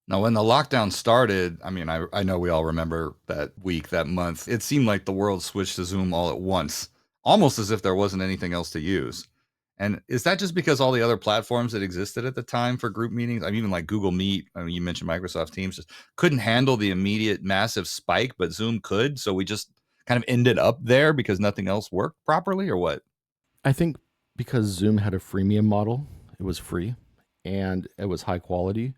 Now, when the lockdown started, I mean, I know we all remember that week, that month. It seemed like the world switched to Zoom all at once, almost as if there wasn't anything else to use. And is that just because all the other platforms that existed at the time for group meetings, I mean, even like Google Meet, I mean, you mentioned Microsoft Teams, just couldn't handle the immediate massive spike, but Zoom could. So we just kind of ended up there because nothing else worked properly, or what? I think because Zoom had a freemium model, it was free and it was high quality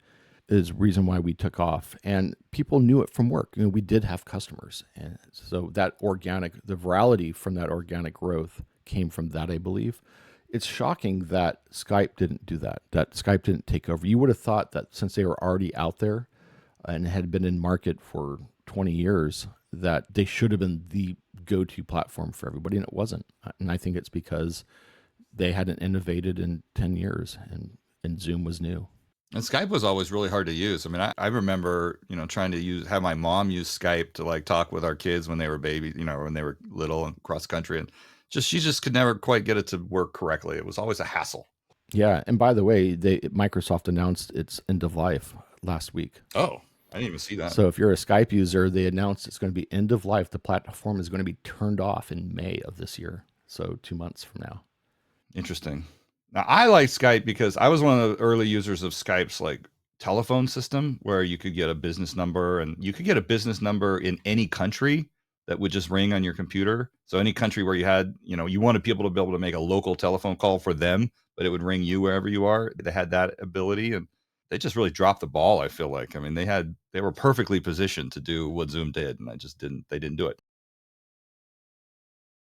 is reason why we took off. And people knew it from work. We did have customers. And so the virality from that organic growth came from that, I believe. It's shocking that Skype didn't do that Skype didn't take over. You would have thought that since they were already out there and had been in market for 20 years, that they should have been the go-to platform for everybody, and it wasn't. And I think it's because they hadn't innovated in 10 years, and Zoom was new. And Skype was always really hard to use. I mean, I remember, trying to have my mom use Skype to like talk with our kids when they were babies, when they were little and cross country, and she just could never quite get it to work correctly. It was always a hassle. Yeah, and by the way, Microsoft announced its end of life last week. Oh, I didn't even see that. So if you're a Skype user, they announced it's going to be end of life. The platform is going to be turned off in May of this year, so 2 months from now. Interesting. Now, I like Skype because I was one of the early users of Skype's like telephone system where you could get a business number, and you could get a business number in any country that would just ring on your computer. So any country where you had, you wanted people to be able to make a local telephone call for them, but it would ring you wherever you are. They had that ability, and they just really dropped the ball, I feel like. I mean, they were perfectly positioned to do what Zoom did, and they didn't do it.